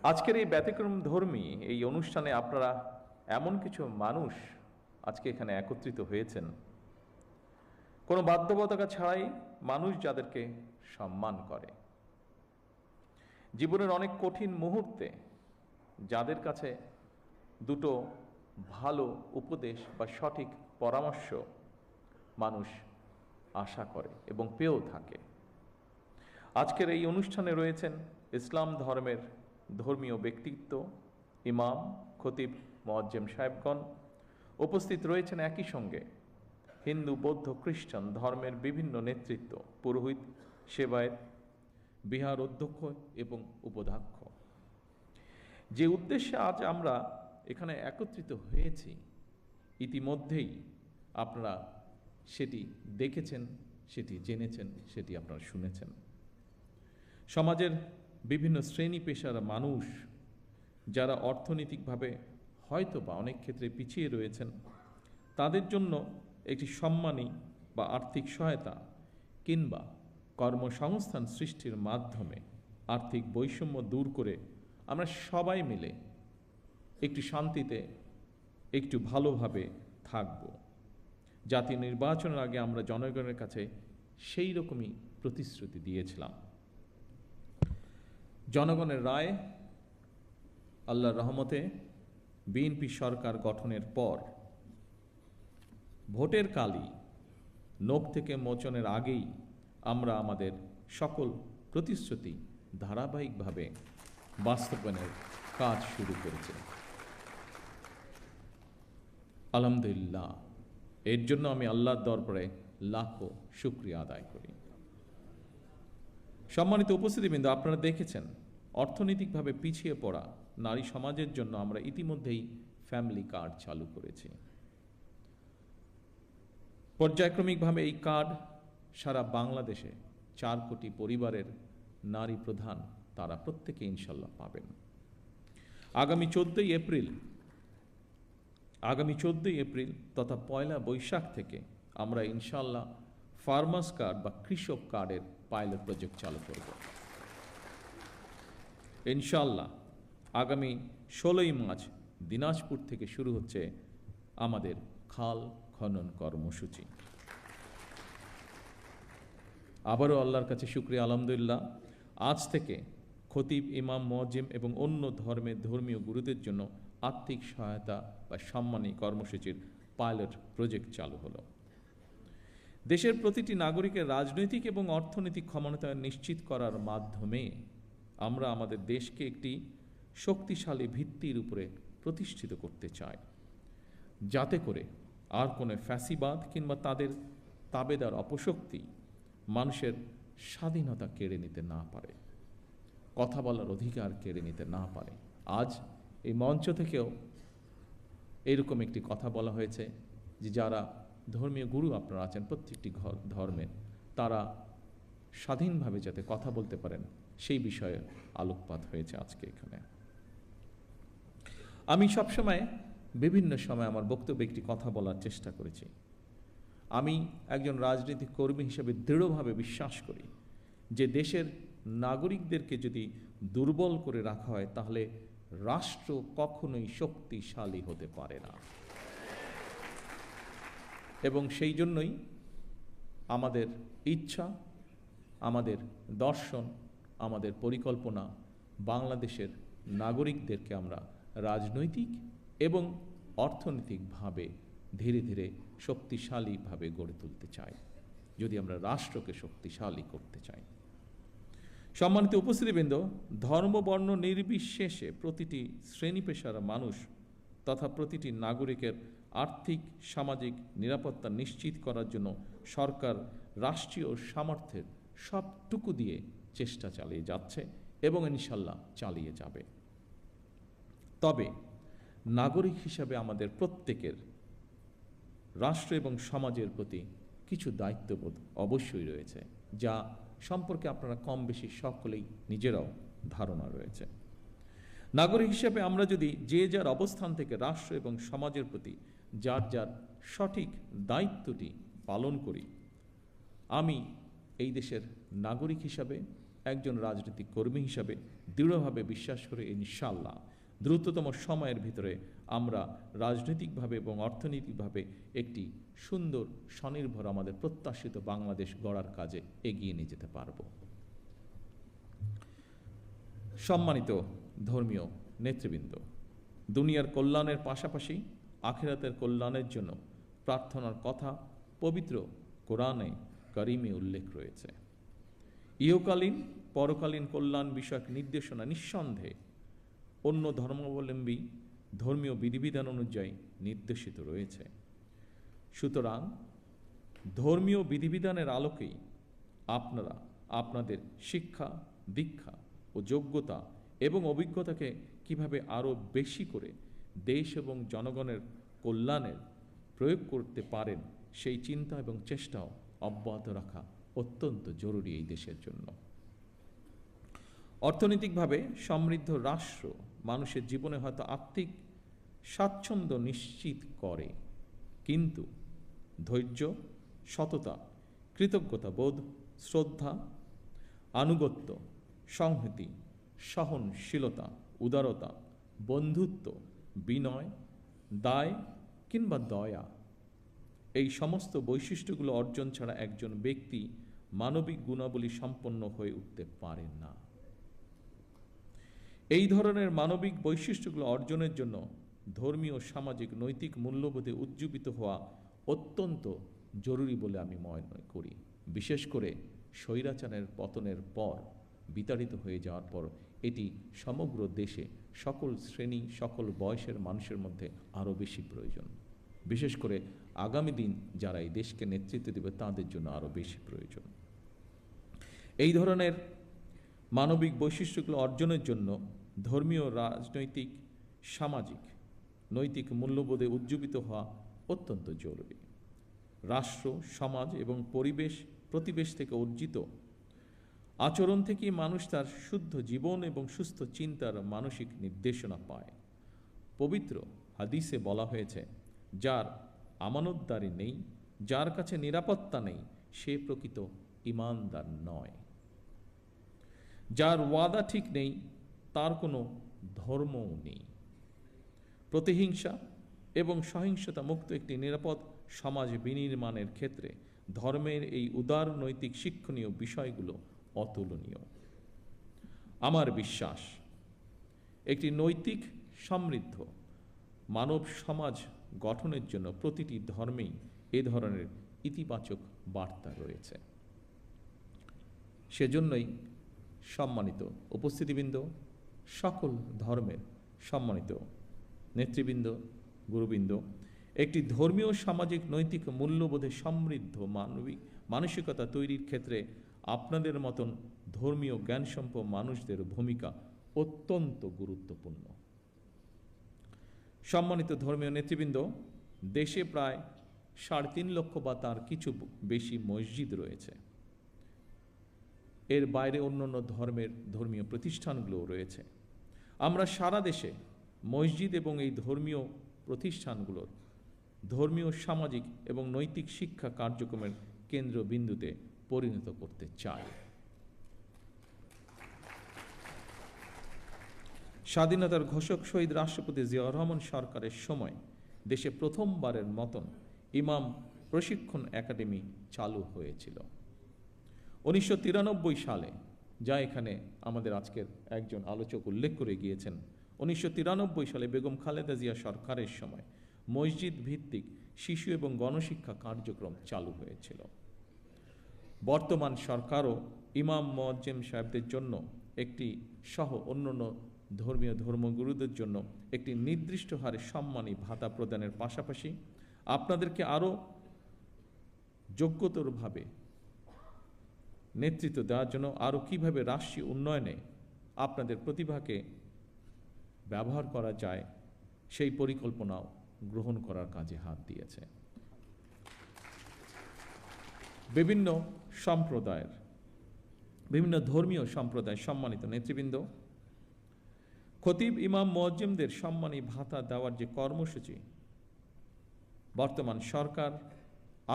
আজকের এই ব্যতিক্রম ধর্মী এই অনুষ্ঠানে আপনারা এমন কিছু মানুষ আজকে এখানে একত্রিত হয়েছেন, কোনো বাধ্যবাধকতা ছাড়াই, মানুষ যাদেরকে সম্মান করে, জীবনের অনেক কঠিন মুহূর্তে যাদের কাছে দুটো ভালো উপদেশ বা সঠিক পরামর্শ মানুষ আশা করে এবং পেয়েও থাকে। আজকের এই অনুষ্ঠানে রয়েছেন ইসলাম ধর্মের ধর্মীয় ব্যক্তিত্ব, ইমাম, খতিব, মুয়াজ্জেম সাহেবগণ। উপস্থিত রয়েছেন একই সঙ্গে হিন্দু, বৌদ্ধ, খ্রিস্টান ধর্মের বিভিন্ন নেতৃত্ব, পুরোহিত, সেবায়েত, বিহার অধ্যক্ষ এবং উপাধ্যক্ষ। যে উদ্দেশ্যে আজ আমরা এখানে একত্রিত হয়েছি, ইতিমধ্যেই আপনারা সেটি দেখেছেন, সেটি জেনেছেন, সেটি আপনারা শুনেছেন। সমাজের বিভিন্ন শ্রেণী পেশার মানুষ যারা অর্থনৈতিকভাবে হয়তো বা অনেক ক্ষেত্রে পিছিয়ে রয়েছেন, তাদের জন্য একটি সম্মানী বা আর্থিক সহায়তা কিংবা কর্মসংস্থান সৃষ্টির মাধ্যমে আর্থিক বৈষম্য দূর করে আমরা সবাই মিলে একটু শান্তিতে, একটু ভালোভাবে থাকব। জাতীয় নির্বাচনের আগে আমরা জনগণের কাছে সেই রকমই প্রতিশ্রুতি দিয়েছিলাম। জনগণের রায়, আল্লাহর রহমতে বিএনপি সরকার গঠনের পর ভোটের কালই, নখ থেকে মোচনের আগেই আমরা আমাদের সকল প্রতিশ্রুতি ধারাবাহিকভাবে বাস্তবায়নের কাজ শুরু করেছি। আলহামদুলিল্লাহ, এর জন্য আমি আল্লাহর দরবারে লাখো শুকরিয়া আদায় করি। সম্মানিত উপস্থিতিবৃন্দ, আপনারা দেখেছেন অর্থনৈতিকভাবে পিছিয়ে পড়া নারী সমাজের জন্য আমরা ইতিমধ্যেই ফ্যামিলি কার্ড চালু করেছি। পর্যায়ক্রমিকভাবে এই কার্ড সারা বাংলাদেশে 4 কোটি পরিবারের নারী প্রধান তারা প্রত্যেকে ইনশাল্লাহ পাবেন। আগামী 14ই এপ্রিল তথা 1 বৈশাখ থেকে আমরা ইনশাল্লাহ ফার্মার্স কার্ড বা কৃষক কার্ডের পাইলট প্রজেক্ট চালু করব। ইনশাল্লাহ আগামী 16ই মার্চ দিনাজপুর থেকে শুরু হচ্ছে আমাদের খাল খনন কর্মসূচি। আবারও আল্লাহর কাছে শুকরিয়া, আলহামদুলিল্লাহ, আজ থেকে খতিব, ইমাম, মুয়াজ্জিম এবং অন্য ধর্মের ধর্মীয় গুরুদের জন্য আর্থিক সহায়তা বা সম্মানী কর্মসূচির পাইলট প্রজেক্ট চালু হলো। দেশের প্রতিটি নাগরিকের রাজনৈতিক এবং অর্থনৈতিক ক্ষমতায়ন নিশ্চিত করার মাধ্যমে আমরা আমাদের দেশকে একটি শক্তিশালী ভিত্তির উপরে প্রতিষ্ঠিত করতে চাই, যাতে করে আর কোনো ফ্যাসিবাদ কিংবা তাদের তাবেদার অপশক্তি মানুষের স্বাধীনতা কেড়ে নিতে না পারে, কথা বলার অধিকার কেড়ে নিতে না পারে। আজ এই মঞ্চ থেকেও এরকম একটি কথা বলা হয়েছে যে যারা ধর্মীয় গুরু আপনারা আছেন প্রত্যেকটি ধর্মের, তারা স্বাধীনভাবে যাতে কথা বলতে পারেন সেই বিষয়ে আলোকপাত হয়েছে আজকে এখানে। আমি সবসময় বিভিন্ন সময় আমার বক্তব্যে একটি কথা বলার চেষ্টা করেছি। আমি একজন রাজনৈতিক কর্মী হিসেবে দৃঢ়ভাবে বিশ্বাস করি যে দেশের নাগরিকদেরকে যদি দুর্বল করে রাখা হয় তাহলে রাষ্ট্র কখনোই শক্তিশালী হতে পারে না। এবং সেই জন্যই আমাদের ইচ্ছা, আমাদের দর্শন, আমাদের পরিকল্পনা বাংলাদেশের নাগরিকদেরকে আমরা রাজনৈতিক এবং অর্থনৈতিকভাবে ধীরে ধীরে শক্তিশালীভাবে গড়ে তুলতে চাই, যদি আমরা রাষ্ট্রকে শক্তিশালী করতে চাই। সম্মানিত উপস্থিতিবৃন্দ, ধর্ম বর্ণ নির্বিশেষে প্রতিটি শ্রেণী পেশার মানুষ তথা প্রতিটি নাগরিকের আর্থিক সামাজিক নিরাপত্তা নিশ্চিত করার জন্য সরকার রাষ্ট্রীয় সামর্থ্যের সবটুকু দিয়ে চেষ্টা চালিয়ে যাচ্ছে এবং ইনশাল্লাহ চালিয়ে যাবে। তবে নাগরিক হিসাবে আমাদের প্রত্যেকের রাষ্ট্র এবং সমাজের প্রতি কিছু দায়িত্ববোধ অবশ্যই রয়েছে, যা সম্পর্কে আপনারা কম বেশি সকলেই নিজেরাও ধারণা রয়েছে। নাগরিক হিসেবে আমরা যদি যে যার অবস্থান থেকে রাষ্ট্র এবং সমাজের প্রতি যার যার সঠিক দায়িত্বটি পালন করি, আমি এই দেশের নাগরিক হিসাবে একজন রাজনৈতিক কর্মী হিসাবে দৃঢ়ভাবে বিশ্বাস করে ইনশাআল্লাহ দ্রুততম সময়ের ভিতরে আমরা রাজনৈতিকভাবে এবং অর্থনৈতিকভাবে একটি সুন্দর স্বনির্ভর আমাদের প্রত্যাশিত বাংলাদেশ গড়ার কাজে এগিয়ে নিয়ে যেতে পারব। সম্মানিত ধর্মীয় নেতৃবৃন্দ, দুনিয়ার কল্যাণের পাশাপাশি আখিরাতের কল্যাণের জন্য প্রার্থনার কথা পবিত্র কোরআনে কারিমে উল্লেখ রয়েছে। ইহকালীন পরকালীন কল্যাণ বিষয়ক নির্দেশনা নিঃসন্দেহে অন্য ধর্মাবলম্বী ধর্মীয় বিধিবিধান অনুযায়ী নির্দেশিত রয়েছে। সুতরাং ধর্মীয় বিধিবিধানের আলোকেই আপনারা আপনাদের শিক্ষা, দীক্ষা ও যোগ্যতা এবং অভিজ্ঞতাকে কিভাবে আরও বেশি করে দেশ এবং জনগণের কল্যাণের প্রয়োগ করতে পারেন সেই চিন্তা এবং চেষ্টাও অব্যাহত রাখা অত্যন্ত জরুরি এই দেশের জন্য। অর্থনৈতিকভাবে সমৃদ্ধ রাষ্ট্র মানুষের জীবনে হয়তো আর্থিক স্বাচ্ছন্দ্য নিশ্চিত করে, কিন্তু ধৈর্য, সততা, কৃতজ্ঞতা বোধ, শ্রদ্ধা, আনুগত্য, সংহতি, সহনশীলতা, উদারতা, বন্ধুত্ব, বিনয়, দায় কিংবা দয়া, এই সমস্ত বৈশিষ্ট্যগুলো অর্জন ছাড়া একজন ব্যক্তি মানবিক গুণাবলী সম্পন্ন হয়ে উঠতে পারেন না। এই ধরনের মানবিক বৈশিষ্ট্যগুলো অর্জনের জন্য ধর্মীয়, সামাজিক, নৈতিক মূল্যবোধে উজ্জীবিত হওয়া অত্যন্ত জরুরি বলে আমি মনে করি। বিশেষ করে স্বৈরাচারের পতনের পর, বিতাড়িত হয়ে যাওয়ার পর এটি সমগ্র দেশে সকল শ্রেণী, সকল বয়সের মানুষের মধ্যে আরও বেশি প্রয়োজন। বিশেষ করে আগামী দিন যারা এই দেশকে নেতৃত্ব দেবে তাদের জন্য আরও বেশি প্রয়োজন। এই ধরনের মানবিক বৈশিষ্ট্যগুলো অর্জনের জন্য ধর্মীয়, রাজনৈতিক, সামাজিক, নৈতিক মূল্যবোধে উজ্জীবিত হওয়া অত্যন্ত জরুরি। রাষ্ট্র, সমাজ এবং প্রতিবেশ থেকে অর্জিত আচরণ থেকেই মানুষ তার শুদ্ধ জীবন এবং সুস্থ চিন্তার মানসিক নির্দেশনা পায়। পবিত্র হাদিসে বলা হয়েছে, যার আমানতদারি নেই, যার কাছে নিরাপত্তা নেই, সে প্রকৃত ঈমানদার নয়। যার ওয়াদা ঠিক নেই, তার কোনো ধর্মও নেই। প্রতিহিংসা এবং সহিংসতা মুক্ত একটি নিরাপদ সমাজ বিনির্মাণের ক্ষেত্রে ধর্মের এই উদার নৈতিক শিক্ষণীয় বিষয়গুলো অতুলনীয়। আমার বিশ্বাস, একটি নৈতিক সমৃদ্ধ মানব সমাজ গঠনের জন্য প্রতিটি ধর্মেই এ ধরনের ইতিবাচক বার্তা রয়েছে। সেজন্যই সম্মানিত উপস্থিতিবৃন্দ, সকল ধর্মের সম্মানিত নেতৃবৃন্দ, গুরুবৃন্দ, একটি ধর্মীয়, সামাজিক, নৈতিক মূল্যবোধে সমৃদ্ধ মানসিকতা তৈরির ক্ষেত্রে আপনাদের মতন ধর্মীয় জ্ঞানসম্পন্ন মানুষদের ভূমিকা অত্যন্ত গুরুত্বপূর্ণ। সম্মানিত ধর্মীয় নেতৃবৃন্দ, দেশে প্রায় 3.5 লক্ষ বা তার কিছু বেশি মসজিদ রয়েছে। এর বাইরে অন্যান্য ধর্মীয় প্রতিষ্ঠানগুলোও রয়েছে। আমরা সারা দেশে মসজিদ এবং এই ধর্মীয় প্রতিষ্ঠানগুলোর ধর্মীয়, সামাজিক এবং নৈতিক শিক্ষা কার্যক্রমের কেন্দ্রবিন্দুতে পরিণত করতে চাই। স্বাধীনতার ঘোষক শহীদ রাষ্ট্রপতি জিয়াউর রহমান সরকারের সময় দেশে প্রথমবারের মতন ইমাম প্রশিক্ষণ একাডেমি চালু হয়েছিল 1993 সালে, যা এখানে আমাদের আজকের একজন আলোচক উল্লেখ করে গিয়েছেন। 1993 সালে বেগম খালেদা জিয়া সরকারের সময় মসজিদ ভিত্তিক শিশু এবং গণশিক্ষা কার্যক্রম চালু হয়েছিল। বর্তমান সরকারও ইমাম মুয়াজ্জিম সাহেবদের জন্য একটি সহ অন্যান্য ধর্মগুরুদের জন্য একটি নির্দিষ্ট হারে সম্মানী ভাতা প্রদানের পাশাপাশি আপনাদেরকে আরও যোগ্যতরভাবে নেতৃত্ব দেওয়ার জন্য আরও কীভাবে রাষ্ট্রীয় উন্নয়নে আপনাদের প্রতিভাকে ব্যবহার করা যায় সেই পরিকল্পনাও গ্রহণ করার কাজে হাত দিয়েছে। বিভিন্ন ধর্মীয় সম্প্রদায় সম্মানিত নেতৃবৃন্দ, খতিব, ইমাম, মুয়াজ্জিমদের সম্মানী ভাতা দেওয়ার যে কর্মসূচি বর্তমান সরকার,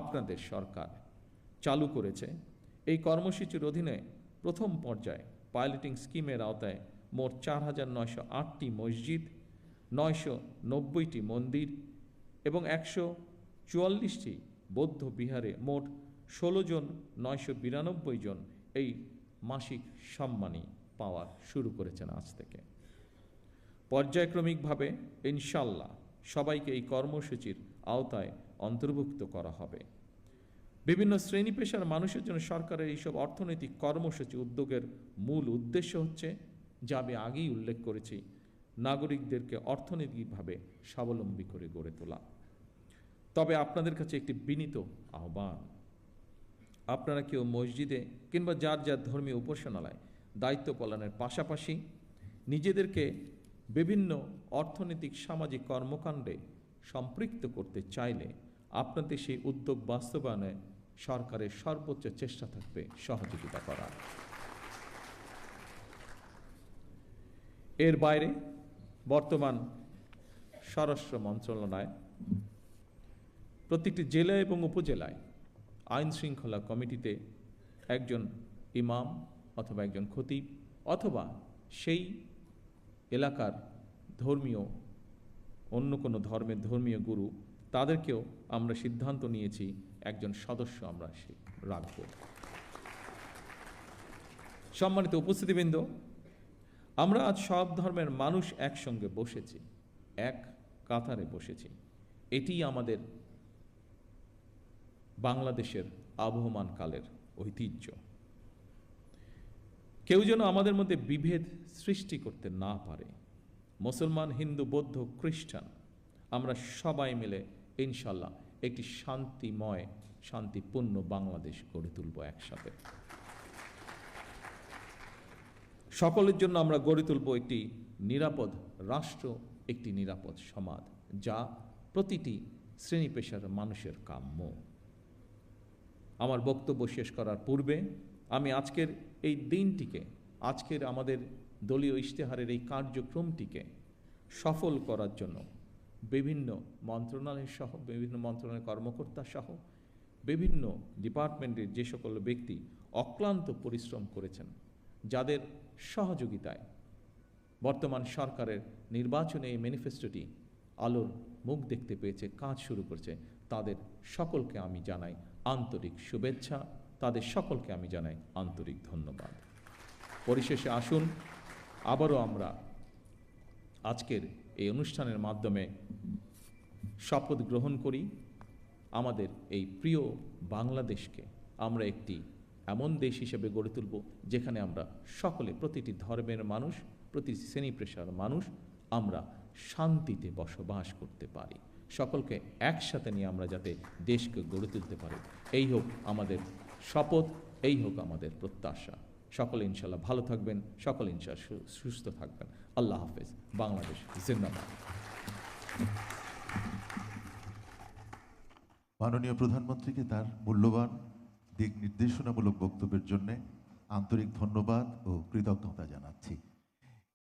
আপনাদের সরকার চালু করেছে, এই কর্মসূচির অধীনে প্রথম পর্যায়ে পাইলটিং স্কিমের আওতায় মোট 4,908টি মসজিদ, 990টি মন্দির এবং 144টি বৌদ্ধ বিহারে মোট 16 জন 992 জন এই মাসিক সম্মানী পাওয়া শুরু করেছেন আজ থেকে। পর্যায়ক্রমিকভাবে ইনশাল্লাহ সবাইকে এই কর্মসূচির আওতায় অন্তর্ভুক্ত করা হবে। বিভিন্ন শ্রেণী পেশার মানুষের জন্য সরকারের এইসব অর্থনৈতিক কর্মসূচি উদ্যোগের মূল উদ্দেশ্য হচ্ছে, যা আমি আগেই উল্লেখ করেছি, নাগরিকদেরকে অর্থনৈতিকভাবে স্বাবলম্বী করে গড়ে তোলা। তবে আপনাদের কাছে একটি বিনীত আহ্বান, আপনারা কেউ মসজিদে কিংবা যার যার ধর্মীয় উপাসনালয় দায়িত্ব পালনের পাশাপাশি নিজেদেরকে বিভিন্ন অর্থনৈতিক সামাজিক কর্মকাণ্ডে সম্পৃক্ত করতে চাইলে আপনাদের সেই উদ্যোগ বাস্তবায়নে সরকারের সর্বোচ্চ চেষ্টা থাকবে সহযোগিতা করার। এর বাইরে বর্তমান স্বরাষ্ট্র মন্ত্রণালয় প্রত্যেকটি জেলা এবং উপজেলায় আইন শৃঙ্খলা কমিটিতে একজন ইমাম অথবা একজন খতিব অথবা সেই এলাকার ধর্মীয় অন্য কোনো ধর্মের ধর্মীয় গুরু, তাদেরকেও আমরা সিদ্ধান্ত নিয়েছি একজন সদস্য আমরা রাখব। সম্মানিত উপস্থিতিবৃন্দ, আমরা আজ সব ধর্মের মানুষ একসঙ্গে বসেছি, এক কাতারে বসেছি। এটি আমাদের বাংলাদেশের আবহমান কালের ঐতিহ্য। কেউ যেন আমাদের মধ্যে বিভেদ সৃষ্টি করতে না পারে। মুসলমান, হিন্দু, বৌদ্ধ, খ্রিস্টান, আমরা সবাই মিলে ইনশাল্লাহ একটি শান্তিময়, শান্তিপূর্ণ বাংলাদেশ গড়ে তুলব একসাথে। সকলের জন্য আমরা গড়ে তুলব একটি নিরাপদ রাষ্ট্র, একটি নিরাপদ সমাজ, যা প্রতিটি শ্রেণী পেশার মানুষের কাম্য। আমার বক্তব্য শেষ করার পূর্বে আমি আজকের এই দিনটিকে, আজকের আমাদের দলীয় ইশতেহারের এই কার্যক্রমটিকে সফল করার জন্য বিভিন্ন মন্ত্রণালয় সহ, বিভিন্ন মন্ত্রণালয়ের কর্মকর্তা সহ বিভিন্ন ডিপার্টমেন্টের যে সকল ব্যক্তি অক্লান্ত পরিশ্রম করেছেন, যাদের সহযোগিতায় বর্তমান সরকারের নির্বাচনে এই ম্যানিফেস্টোটি আলোর মুখ দেখতে পেয়েছে, কাজ শুরু করেছে, তাদের সকলকে আমি জানাই আন্তরিক শুভেচ্ছা, তাদের সকলকে আমি জানাই আন্তরিক ধন্যবাদ। পরিশেষে আসুন আবারও আমরা আজকের এই অনুষ্ঠানের মাধ্যমে শপথ গ্রহণ করি, আমাদের এই প্রিয় বাংলাদেশকে আমরা একটি এমন দেশ হিসেবে গড়ে তুলব যেখানে আমরা সকলে, প্রতিটি ধর্মের মানুষ, প্রতিটি শ্রেণী পেশার মানুষ, আমরা শান্তিতে বসবাস করতে পারি। সকলকে একসাথে নিয়ে আমরা যাতে দেশকে গড়ে তুলতে পারি, এই হোক আমাদের শপথ, এই হোক আমাদের প্রত্যাশা। সকলে ইনশাল্লাহ ভালো থাকবেন, সকলে ইনশাল্লাহ সুস্থ থাকবেন। আল্লাহ হাফেজ। বাংলাদেশ জিন্দাবাদ। মাননীয় প্রধানমন্ত্রীকে তার মূল্যবান দিক নির্দেশনামূলক বক্তব্যের জন্য আন্তরিক ধন্যবাদ ও কৃতজ্ঞতা জানাচ্ছি।